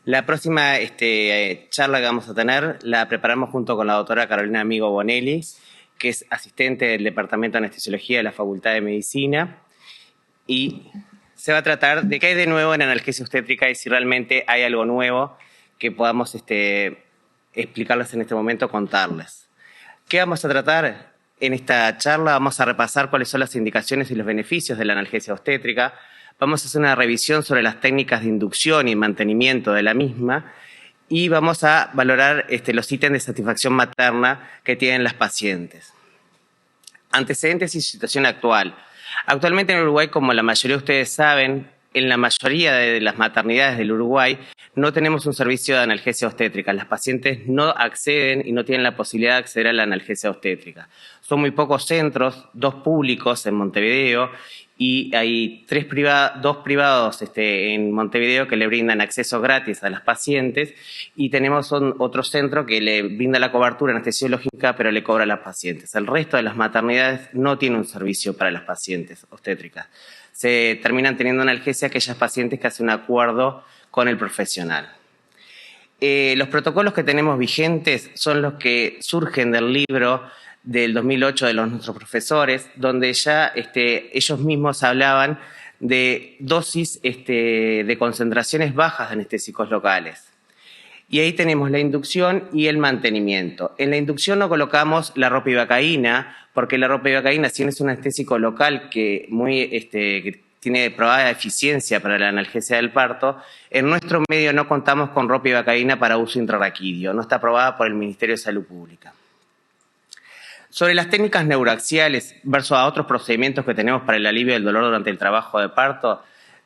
La próxima charla que vamos a tener la preparamos junto con la doctora Carolina Amigo Bonelli, que es asistente del Departamento de Anestesiología de la Facultad de Medicina, y se va a tratar de qué hay de nuevo en analgesia obstétrica y si realmente hay algo nuevo que podamos explicarles en este momento, contarles. ¿Qué vamos a tratar? En esta charla vamos a repasar cuáles son las indicaciones y los beneficios de la analgesia obstétrica. Vamos a hacer una revisión sobre las técnicas de inducción y mantenimiento de la misma y vamos a valorar los ítems de satisfacción materna que tienen las pacientes. Antecedentes y situación actual. Actualmente en Uruguay, como la mayoría de ustedes saben, en la mayoría de las maternidades del Uruguay no tenemos un servicio de analgesia obstétrica. Las pacientes no acceden y no tienen la posibilidad de acceder a la analgesia obstétrica. Son muy pocos centros, 2 públicos en Montevideo y hay 2 privados en Montevideo que le brindan acceso gratis a las pacientes y tenemos otro centro que le brinda la cobertura anestesiológica pero le cobra a las pacientes. El resto de las maternidades no tiene un servicio para las pacientes obstétricas. Se terminan teniendo analgesia aquellas pacientes que hacen un acuerdo con el profesional. Los protocolos que tenemos vigentes son los que surgen del libro del 2008 de nuestros profesores, donde ya ellos mismos hablaban de dosis de concentraciones bajas de anestésicos locales. Y ahí tenemos la inducción y el mantenimiento. En la inducción no colocamos la ropivacaína, porque la ropivacaína, si bien es un anestésico local que tiene probada eficiencia para la analgesia del parto, en nuestro medio no contamos con ropivacaína para uso intrarraquídeo, no está aprobada por el Ministerio de Salud Pública. Sobre las técnicas neuroaxiales versus a otros procedimientos que tenemos para el alivio del dolor durante el trabajo de parto,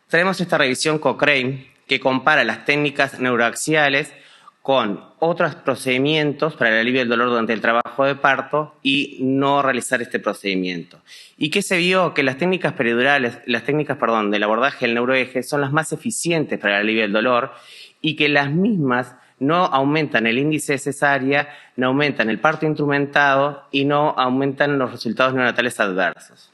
tenemos esta revisión Cochrane que compara las técnicas neuroaxiales con otros procedimientos para el alivio del dolor durante el trabajo de parto y no realizar este procedimiento. ¿Y qué se vio? Que las técnicas peridurales, del abordaje del neuroeje son las más eficientes para el alivio del dolor y que las mismas no aumentan el índice de cesárea, no aumentan el parto instrumentado y no aumentan los resultados neonatales adversos.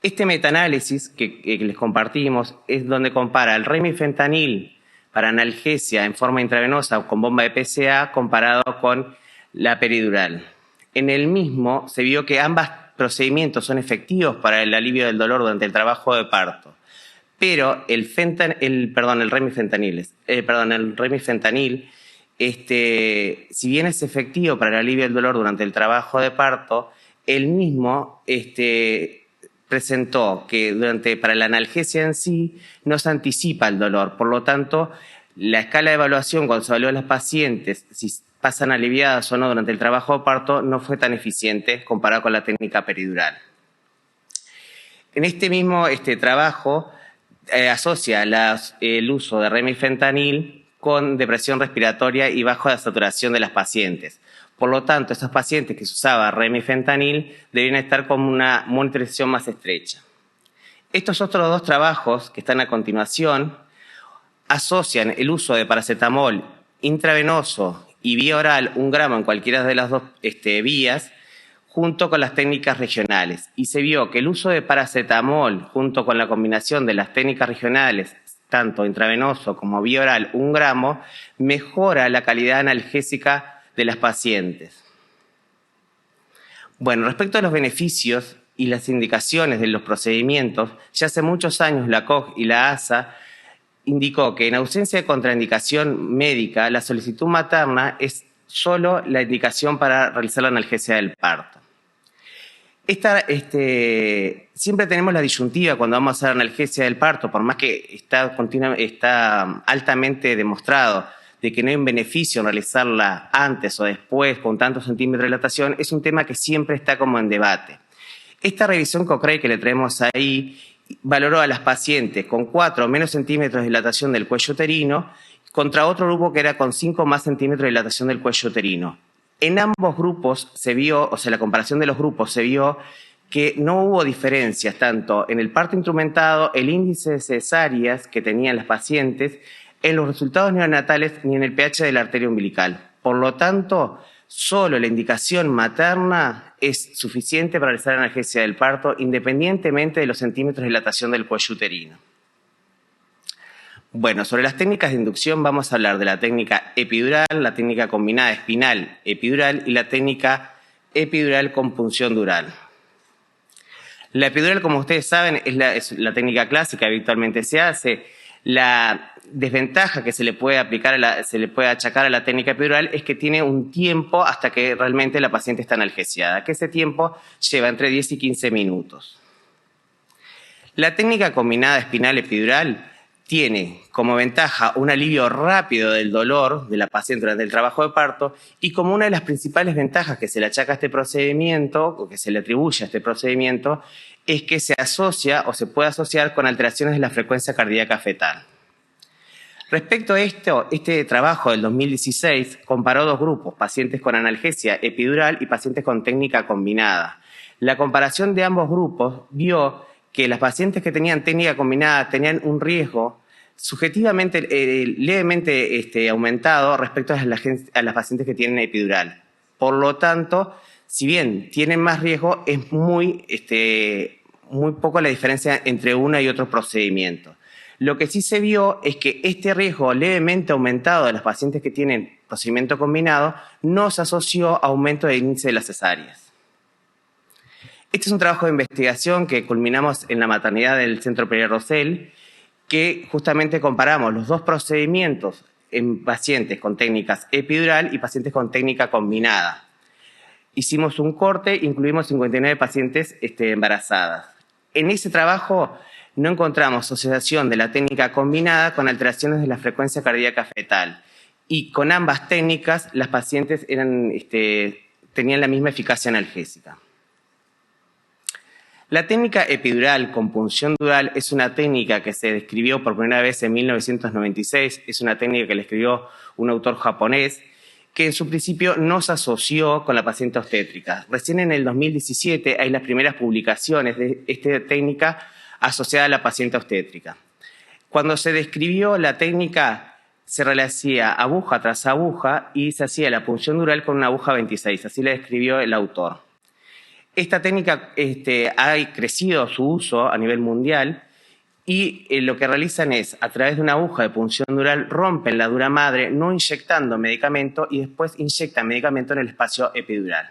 Este metaanálisis que les compartimos es donde compara el remifentanil para analgesia en forma intravenosa o con bomba de PCA comparado con la peridural. En el mismo se vio que ambos procedimientos son efectivos para el alivio del dolor durante el trabajo de parto, pero el remifentanil, si bien es efectivo para el alivio del dolor durante el trabajo de parto, el mismo presentó que para la analgesia en sí no se anticipa el dolor. Por lo tanto, la escala de evaluación cuando se evaluó a las pacientes, si pasan aliviadas o no durante el trabajo de parto, no fue tan eficiente comparado con la técnica peridural. En este mismo trabajo asocia el uso de remifentanil con depresión respiratoria y baja saturación de las pacientes. Por lo tanto, esas pacientes que se usaba remifentanil debían estar con una monitorización más estrecha. Estos otros 2 trabajos que están a continuación asocian el uso de paracetamol intravenoso y vía oral 1 gramo en cualquiera de las 2 vías junto con las técnicas regionales. Y se vio que el uso de paracetamol junto con la combinación de las técnicas regionales, tanto intravenoso como vía oral 1 gramo, mejora la calidad analgésica de las pacientes. Bueno, respecto a los beneficios y las indicaciones de los procedimientos, ya hace muchos años la COG y la ASA indicó que en ausencia de contraindicación médica, la solicitud materna es solo la indicación para realizar la analgesia del parto. Siempre tenemos la disyuntiva cuando vamos a hacer analgesia del parto, por más que está altamente demostrado de que no hay un beneficio en realizarla antes o después con tantos centímetros de dilatación, es un tema que siempre está como en debate. Esta revisión Cochrane que le traemos ahí valoró a las pacientes con 4 o menos centímetros de dilatación del cuello uterino contra otro grupo que era con 5 más centímetros de dilatación del cuello uterino. En ambos grupos se vio, la comparación de los grupos se vio que no hubo diferencias tanto en el parto instrumentado, el índice de cesáreas que tenían las pacientes, en los resultados neonatales ni en el pH de la arteria umbilical. Por lo tanto, solo la indicación materna es suficiente para realizar la analgesia del parto independientemente de los centímetros de dilatación del cuello uterino. Bueno, sobre las técnicas de inducción vamos a hablar de la técnica epidural, la técnica combinada espinal epidural y la técnica epidural con punción dural. La epidural, como ustedes saben, es la técnica clásica, habitualmente se hace. La desventaja que se le puede achacar a la técnica epidural es que tiene un tiempo hasta que realmente la paciente está analgesiada, que ese tiempo lleva entre 10 y 15 minutos. La técnica combinada espinal epidural tiene como ventaja un alivio rápido del dolor de la paciente durante el trabajo de parto y como una de las principales ventajas que se le achaca a este procedimiento o que se le atribuye a este procedimiento es que se asocia o se puede asociar con alteraciones de la frecuencia cardíaca fetal. Respecto a esto, este trabajo del 2016 comparó dos grupos, pacientes con analgesia epidural y pacientes con técnica combinada. La comparación de ambos grupos vio que las pacientes que tenían técnica combinada tenían un riesgo subjetivamente levemente aumentado respecto a las pacientes que tienen epidural. Por lo tanto, si bien tienen más riesgo, es muy poco la diferencia entre uno y otro procedimiento. Lo que sí se vio es que este riesgo levemente aumentado de las pacientes que tienen procedimiento combinado no se asoció a aumento del índice de las cesáreas. Este es un trabajo de investigación que culminamos en la maternidad del Centro Pereira Rosell, que justamente comparamos los dos procedimientos en pacientes con técnicas epidural y pacientes con técnica combinada. Hicimos un corte, incluimos 59 pacientes embarazadas. En ese trabajo no encontramos asociación de la técnica combinada con alteraciones de la frecuencia cardíaca fetal. Y con ambas técnicas, las pacientes tenían la misma eficacia analgésica. La técnica epidural con punción dural es una técnica que se describió por primera vez en 1996. Es una técnica que le escribió un autor japonés que en su principio no se asoció con la paciente obstétrica. Recién en el 2017 hay las primeras publicaciones de esta técnica asociada a la paciente obstétrica. Cuando se describió la técnica, se hacía aguja tras aguja y se hacía la punción dural con una aguja 26, así la describió el autor. Esta técnica ha crecido su uso a nivel mundial y lo que realizan es, a través de una aguja de punción dural, rompen la dura madre no inyectando medicamento y después inyectan medicamento en el espacio epidural.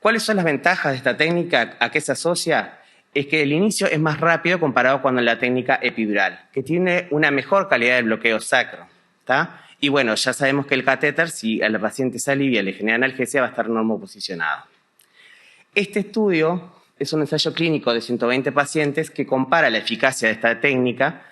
¿Cuáles son las ventajas de esta técnica? ¿A qué se asocia? Es que el inicio es más rápido comparado con la técnica epidural, que tiene una mejor calidad de bloqueo sacro, ¿tá? Y bueno, ya sabemos que el catéter, si a la paciente se alivia y le genera analgesia, va a estar normoposicionado. Este estudio es un ensayo clínico de 120 pacientes que compara la eficacia de esta técnica,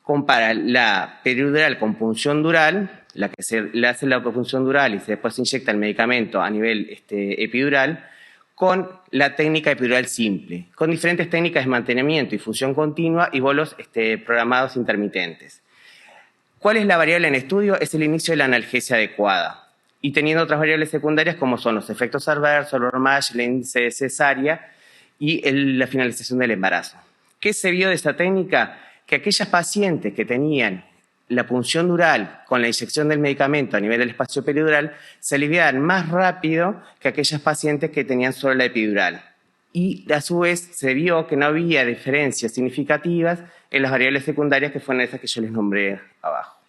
compara la peridural con punción dural, la que se le hace la punción dural y después se inyecta el medicamento a nivel epidural, con la técnica epidural simple, con diferentes técnicas de mantenimiento y función continua y bolos programados intermitentes. ¿Cuál es la variable en estudio? Es el inicio de la analgesia adecuada. Y teniendo otras variables secundarias como son los efectos adversos, el ORMASH, el índice de cesárea y la finalización del embarazo. ¿Qué se vio de esta técnica? Que aquellas pacientes que tenían la punción dural con la inyección del medicamento a nivel del espacio peridural se aliviaban más rápido que aquellas pacientes que tenían solo la epidural. Y a su vez se vio que no había diferencias significativas en las variables secundarias que fueron esas que yo les nombré abajo.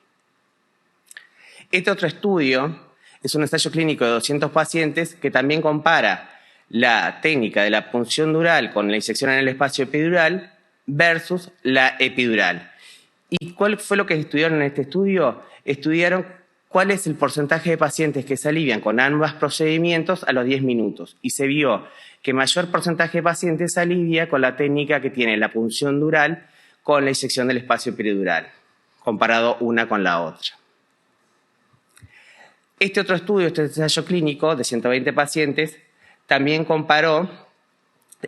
Este otro estudio es un ensayo clínico de 200 pacientes que también compara la técnica de la punción dural con la inyección en el espacio epidural versus la epidural. ¿Y cuál fue lo que estudiaron en este estudio? Estudiaron cuál es el porcentaje de pacientes que se alivian con ambos procedimientos a los 10 minutos. Y se vio que mayor porcentaje de pacientes se alivia con la técnica que tiene la punción dural con la inyección del espacio peridural, comparado una con la otra. Este otro estudio, este ensayo clínico de 120 pacientes, también comparó,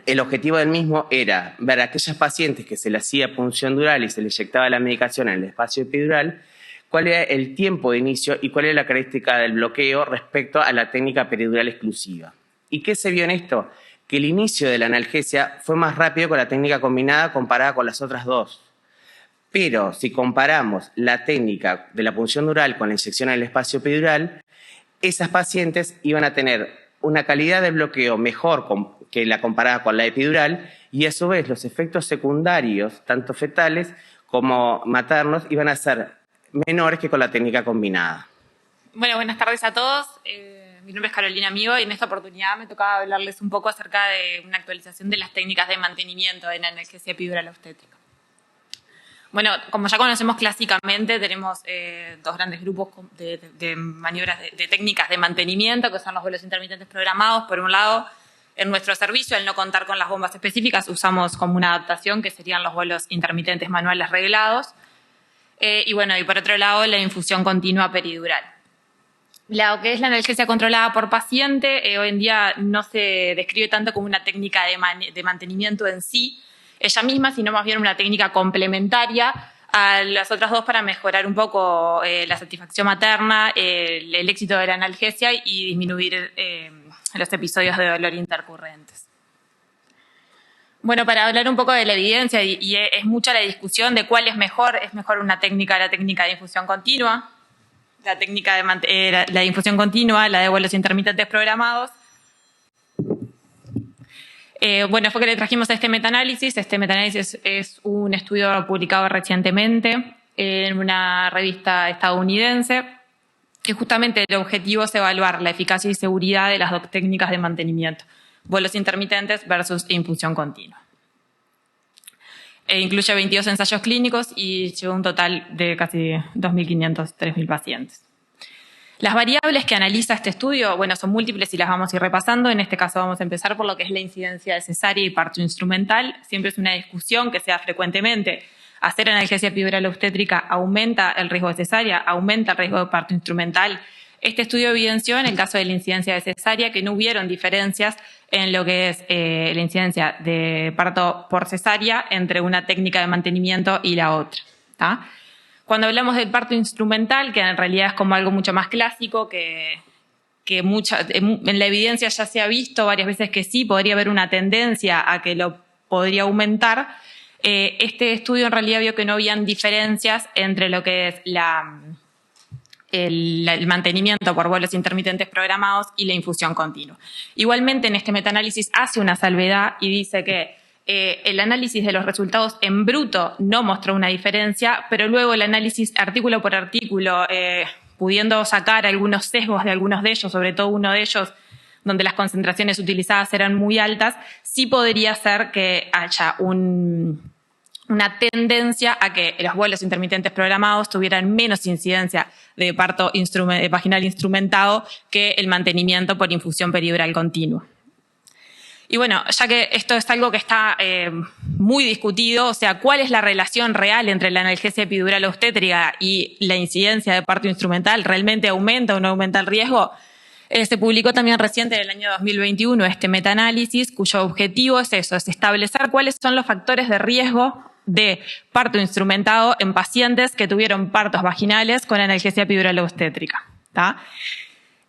el objetivo del mismo era ver a aquellas pacientes que se le hacía punción dural y se le inyectaba la medicación en el espacio epidural, cuál era el tiempo de inicio y cuál era la característica del bloqueo respecto a la técnica peridural exclusiva. ¿Y qué se vio en esto? Que el inicio de la analgesia fue más rápido con la técnica combinada comparada con las otras dos. Pero si comparamos la técnica de la punción dural con la inyección en el espacio epidural, esas pacientes iban a tener una calidad de bloqueo mejor que la comparada con la epidural y a su vez los efectos secundarios, tanto fetales como maternos y van a ser menores que con la técnica combinada. Bueno, buenas tardes a todos. Mi nombre es Carolina Amigo y en esta oportunidad me tocaba hablarles un poco acerca de una actualización de las técnicas de mantenimiento en analgesia epidural obstétrica. Bueno, como ya conocemos clásicamente, tenemos dos grandes grupos de maniobras de técnicas de mantenimiento, que son los vuelos intermitentes programados. Por un lado, en nuestro servicio, al no contar con las bombas específicas, usamos como una adaptación, que serían los vuelos intermitentes manuales reglados. Y por otro lado, la infusión continua peridural. Lo que es la analgesia controlada por paciente, hoy en día no se describe tanto como una técnica de mantenimiento en sí, ella misma, sino más bien una técnica complementaria a las otras dos para mejorar un poco la satisfacción materna, el éxito de la analgesia y disminuir los episodios de dolor intercurrentes. Bueno, para hablar un poco de la evidencia, y es mucha la discusión de cuál es mejor la técnica de infusión continua, la técnica de infusión continua, la de vuelos intermitentes programados. Fue que le trajimos este metaanálisis. Este metaanálisis es un estudio publicado recientemente en una revista estadounidense, que justamente el objetivo es evaluar la eficacia y seguridad de las dos técnicas de mantenimiento, vuelos intermitentes versus infusión continua. Incluye 22 ensayos clínicos y llegó a un total de casi 2.500, 3.000 pacientes. Las variables que analiza este estudio, son múltiples y las vamos a ir repasando. En este caso vamos a empezar por lo que es la incidencia de cesárea y parto instrumental. Siempre es una discusión que se da frecuentemente. ¿Hacer analgesia epidural obstétrica aumenta el riesgo de cesárea? ¿Aumenta el riesgo de parto instrumental? Este estudio evidenció en el caso de la incidencia de cesárea que no hubieron diferencias en lo que es la incidencia de parto por cesárea entre una técnica de mantenimiento y la otra, ¿tá? Cuando hablamos del parto instrumental, que en realidad es como algo mucho más clásico, que en la evidencia ya se ha visto varias veces que sí, podría haber una tendencia a que lo podría aumentar, este estudio en realidad vio que no habían diferencias entre lo que es el mantenimiento por vuelos intermitentes programados y la infusión continua. Igualmente, en este metaanálisis hace una salvedad y dice que el análisis de los resultados en bruto no mostró una diferencia, pero luego el análisis artículo por artículo, pudiendo sacar algunos sesgos de algunos de ellos, sobre todo uno de ellos donde las concentraciones utilizadas eran muy altas, sí podría ser que haya una tendencia a que los vuelos intermitentes programados tuvieran menos incidencia de parto vaginal instrumentado que el mantenimiento por infusión peridural continua. Y ya que esto es algo que está muy discutido, o sea, ¿cuál es la relación real entre la analgesia epidural obstétrica y la incidencia de parto instrumental? ¿Realmente aumenta o no aumenta el riesgo? Se publicó también reciente en el año 2021 este metaanálisis, cuyo objetivo es eso, es establecer cuáles son los factores de riesgo de parto instrumentado en pacientes que tuvieron partos vaginales con analgesia epidural obstétrica, ¿tá?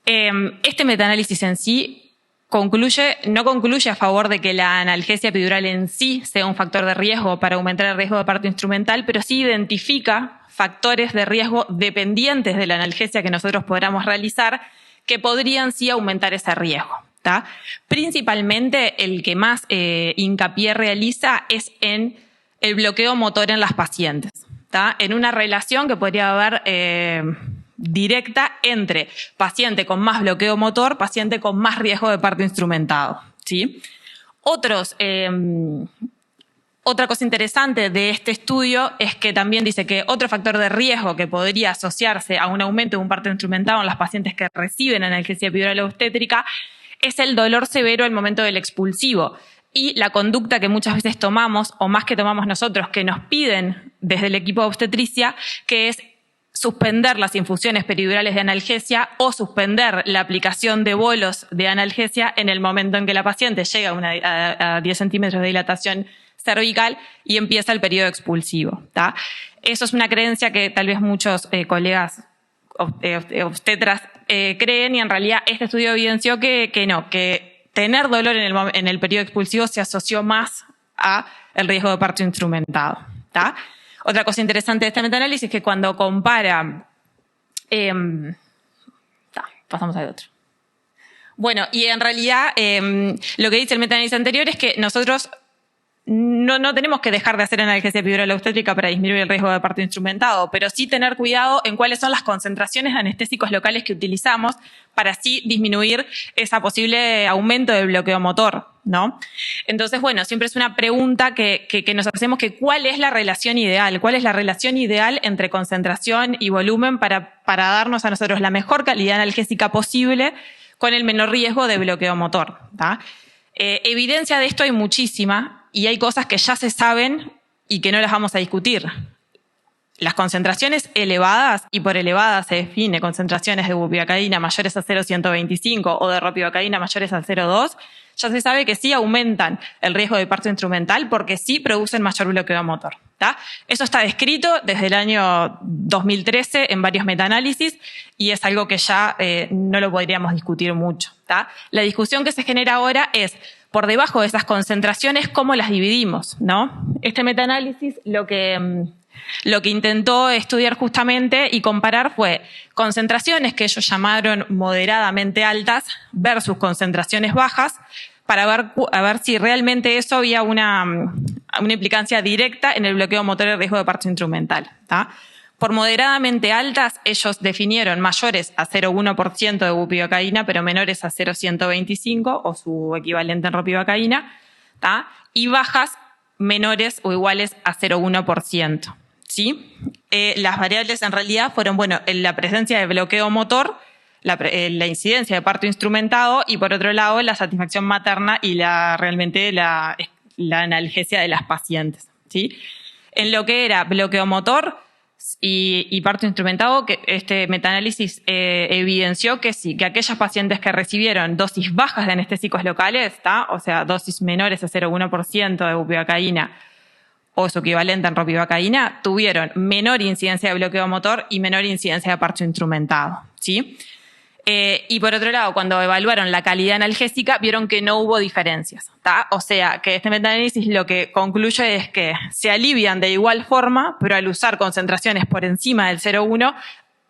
Este metaanálisis en sí no concluye a favor de que la analgesia epidural en sí sea un factor de riesgo para aumentar el riesgo de parto instrumental, pero sí identifica factores de riesgo dependientes de la analgesia que nosotros podamos realizar que podrían sí aumentar ese riesgo, ¿tá? Principalmente el que más hincapié realiza es en el bloqueo motor en las pacientes, ¿tá? En una relación que podría haber directa entre paciente con más bloqueo motor, paciente con más riesgo de parto instrumentado, ¿sí? Otra cosa interesante de este estudio es que también dice que otro factor de riesgo que podría asociarse a un aumento de un parto instrumentado en las pacientes que reciben analgesia epidural obstétrica es el dolor severo al momento del expulsivo y la conducta que muchas veces tomamos, o más que tomamos nosotros, que nos piden desde el equipo de obstetricia, que es suspender las infusiones peridurales de analgesia o suspender la aplicación de bolos de analgesia en el momento en que la paciente llega a 10 centímetros de dilatación cervical y empieza el periodo expulsivo, ¿tá? Eso es una creencia que tal vez muchos colegas obstetras creen, y en realidad este estudio evidenció que no, que tener dolor en el periodo expulsivo se asoció más a el riesgo de parto instrumentado, ¿tá? Otra cosa interesante de este metaanálisis es que cuando compara... pasamos al otro. Bueno, y en realidad lo que dice el metaanálisis anterior es que nosotros no tenemos que dejar de hacer analgesia epidural obstétrica para disminuir el riesgo de parto instrumentado, pero sí tener cuidado en cuáles son las concentraciones de anestésicos locales que utilizamos para así disminuir ese posible aumento del bloqueo motor, ¿no? Entonces, bueno, siempre es una pregunta que nos hacemos, que ¿cuál es la relación ideal? ¿Cuál es la relación ideal entre concentración y volumen para darnos a nosotros la mejor calidad analgésica posible con el menor riesgo de bloqueo motor, ¿tá? Evidencia de esto hay muchísima y hay cosas que ya se saben y que no las vamos a discutir. Las concentraciones elevadas, y por elevadas se define concentraciones de bupivacaína mayores a 0,125 o de ropivacaína mayores a 0,2, ya se sabe que sí aumentan el riesgo de parto instrumental porque sí producen mayor bloqueo motor, ¿tá? Eso está descrito desde el año 2013 en varios metaanálisis y es algo que ya no lo podríamos discutir mucho, ¿tá? La discusión que se genera ahora es, por debajo de esas concentraciones, ¿cómo las dividimos, no? Este metaanálisis lo que intentó estudiar justamente y comparar fue concentraciones que ellos llamaron moderadamente altas versus concentraciones bajas para ver si realmente eso había una implicancia directa en el bloqueo motor y el riesgo de parto instrumental, ¿tá? Por moderadamente altas, ellos definieron mayores a 0,1% de bupivacaína, pero menores a 0,125 o su equivalente en ropivacaína, ¿tá? Y bajas menores o iguales a 0,1%. ¿Sí? Las variables en realidad fueron, bueno, la presencia de bloqueo motor, la incidencia de parto instrumentado y por otro lado la satisfacción materna y realmente la analgesia de las pacientes, ¿sí? En lo que era bloqueo motor y parto instrumentado, que este metaanálisis evidenció que sí, que aquellas pacientes que recibieron dosis bajas de anestésicos locales, ¿tá? O sea, dosis menores a 0,1% de bupivacaína o su equivalente en ropivacaína, tuvieron menor incidencia de bloqueo motor y menor incidencia de parto instrumentado, ¿sí? Y por otro lado, cuando evaluaron la calidad analgésica, vieron que no hubo diferencias, ¿tá? O sea, que este metaanálisis lo que concluye es que se alivian de igual forma, pero al usar concentraciones por encima del 0,1,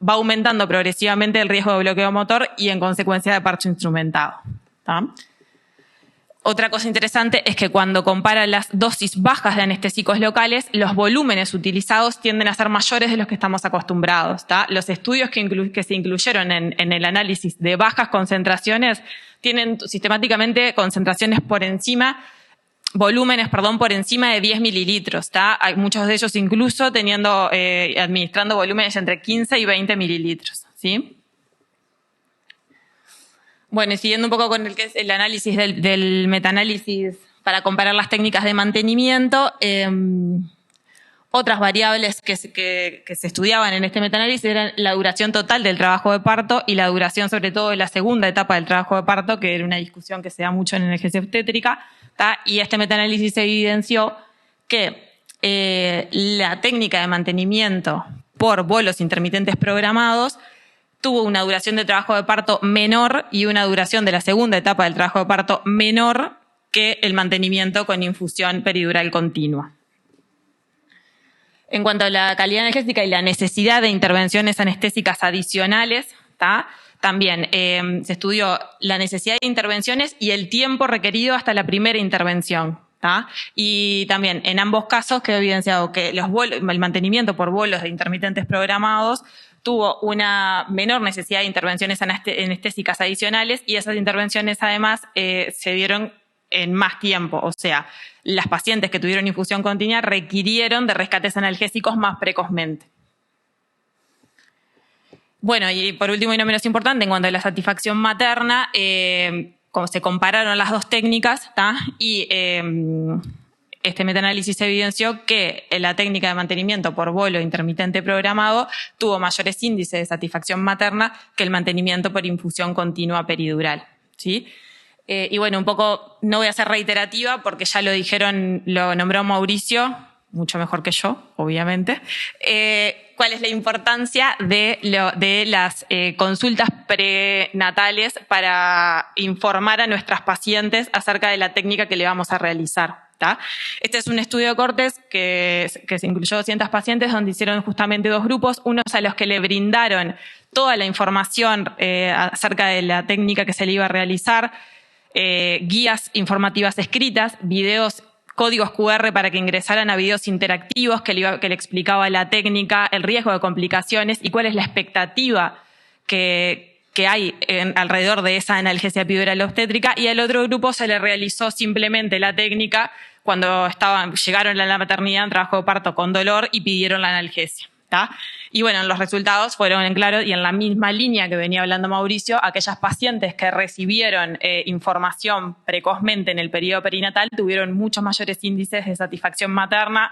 va aumentando progresivamente el riesgo de bloqueo motor y en consecuencia de parto instrumentado, ¿tá? Otra cosa interesante es que cuando comparan las dosis bajas de anestésicos locales, los volúmenes utilizados tienden a ser mayores de los que estamos acostumbrados, ¿tá? Los estudios que se incluyeron en el análisis de bajas concentraciones tienen sistemáticamente concentraciones por encima, volúmenes, perdón, por encima de 10 mililitros, ¿tá? Hay muchos de ellos incluso administrando volúmenes entre 15 y 20 mililitros, ¿sí? Bueno, y siguiendo un poco con el que es el análisis del metaanálisis para comparar las técnicas de mantenimiento, otras variables que se estudiaban en este metaanálisis eran la duración total del trabajo de parto y la duración sobre todo de la segunda etapa del trabajo de parto, que era una discusión que se da mucho en analgesia obstétrica, ¿tá? Y este metaanálisis evidenció que la técnica de mantenimiento por bolos intermitentes programados tuvo una duración de trabajo de parto menor y una duración de la segunda etapa del trabajo de parto menor que el mantenimiento con infusión peridural continua. En cuanto a la calidad analgésica y la necesidad de intervenciones anestésicas adicionales, ¿tá? También se estudió la necesidad de intervenciones y el tiempo requerido hasta la primera intervención, ¿tá? Y también en ambos casos quedó evidenciado que el mantenimiento por bolos de intermitentes programados tuvo una menor necesidad de intervenciones anestésicas adicionales y esas intervenciones además se dieron en más tiempo. O sea, las pacientes que tuvieron infusión continua requirieron de rescates analgésicos más precozmente. Bueno, y por último y no menos importante, en cuanto a la satisfacción materna, como se compararon las dos técnicas, ¿tá? Y este metaanálisis evidenció que la técnica de mantenimiento por bolo intermitente programado tuvo mayores índices de satisfacción materna que el mantenimiento por infusión continua peridural, ¿sí? Y bueno, un poco, no voy a ser reiterativa porque ya lo nombró Mauricio, mucho mejor que yo, obviamente. ¿Cuál es la importancia de las consultas prenatales para informar a nuestras pacientes acerca de la técnica que le vamos a realizar? ¿Tá? Este es un estudio de Cortes que se incluyó 200 pacientes donde hicieron justamente dos grupos, unos a los que le brindaron toda la información acerca de la técnica que se le iba a realizar, guías informativas escritas, videos códigos QR para que ingresaran a videos interactivos que le explicaba la técnica, el riesgo de complicaciones y cuál es la expectativa que hay alrededor de esa analgesia epidural obstétrica, y al otro grupo se le realizó simplemente la técnica cuando llegaron a la maternidad en trabajo de parto con dolor y pidieron la analgesia. ¿Tá? Y bueno, los resultados fueron en claro y en la misma línea que venía hablando Mauricio. Aquellas pacientes que recibieron información precozmente en el periodo perinatal tuvieron muchos mayores índices de satisfacción materna,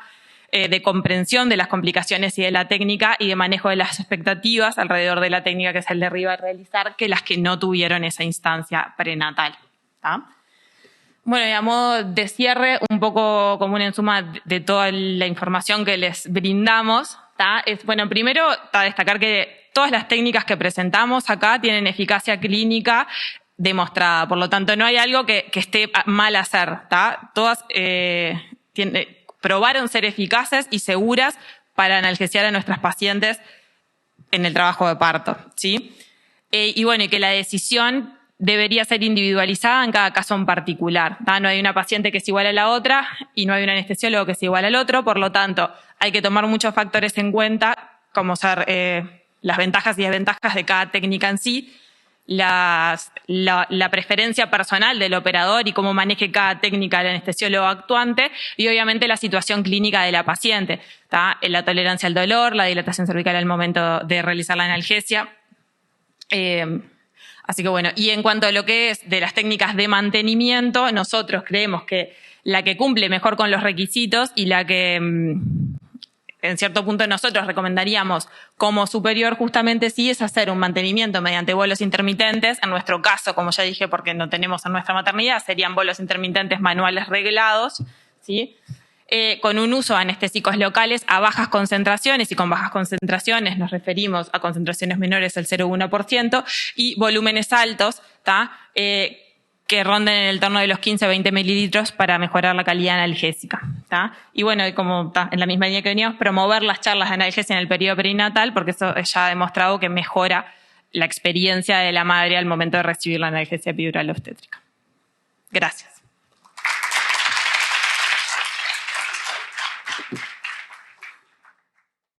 de comprensión de las complicaciones y de la técnica y de manejo de las expectativas alrededor de la técnica que se les iba a realizar, que las que no tuvieron esa instancia prenatal. ¿Tá? Bueno, y a modo de cierre, un poco como una suma de toda la información que les brindamos, bueno, primero destacar que todas las técnicas que presentamos acá tienen eficacia clínica demostrada, por lo tanto no hay algo que esté mal hacer. Todas probaron ser eficaces y seguras para analgesiar a nuestras pacientes en el trabajo de parto, ¿sí? Y bueno, y que la decisión debería ser individualizada en cada caso en particular. No hay una paciente que es igual a la otra y no hay un anestesiólogo que es igual al otro, por lo tanto hay que tomar muchos factores en cuenta, como ser las ventajas y desventajas de cada técnica en sí, la preferencia personal del operador y cómo maneje cada técnica el anestesiólogo actuante, y obviamente la situación clínica de la paciente, la tolerancia al dolor, la dilatación cervical al momento de realizar la analgesia. Así que bueno, y en cuanto a lo que es de las técnicas de mantenimiento, nosotros creemos que la que cumple mejor con los requisitos y la que en cierto punto nosotros recomendaríamos como superior justamente sí es hacer un mantenimiento mediante bolos intermitentes. En nuestro caso, como ya dije, porque no tenemos en nuestra maternidad, serían bolos intermitentes manuales reglados, ¿sí? Con un uso de anestésicos locales a bajas concentraciones, y con bajas concentraciones nos referimos a concentraciones menores al 0,1% y volúmenes altos, que ronden en el torno de los 15-20 mililitros para mejorar la calidad analgésica. Y bueno, como en la misma línea que veníamos, promover las charlas de analgesia en el periodo perinatal, porque eso ya ha demostrado que mejora la experiencia de la madre al momento de recibir la analgesia epidural obstétrica. Gracias.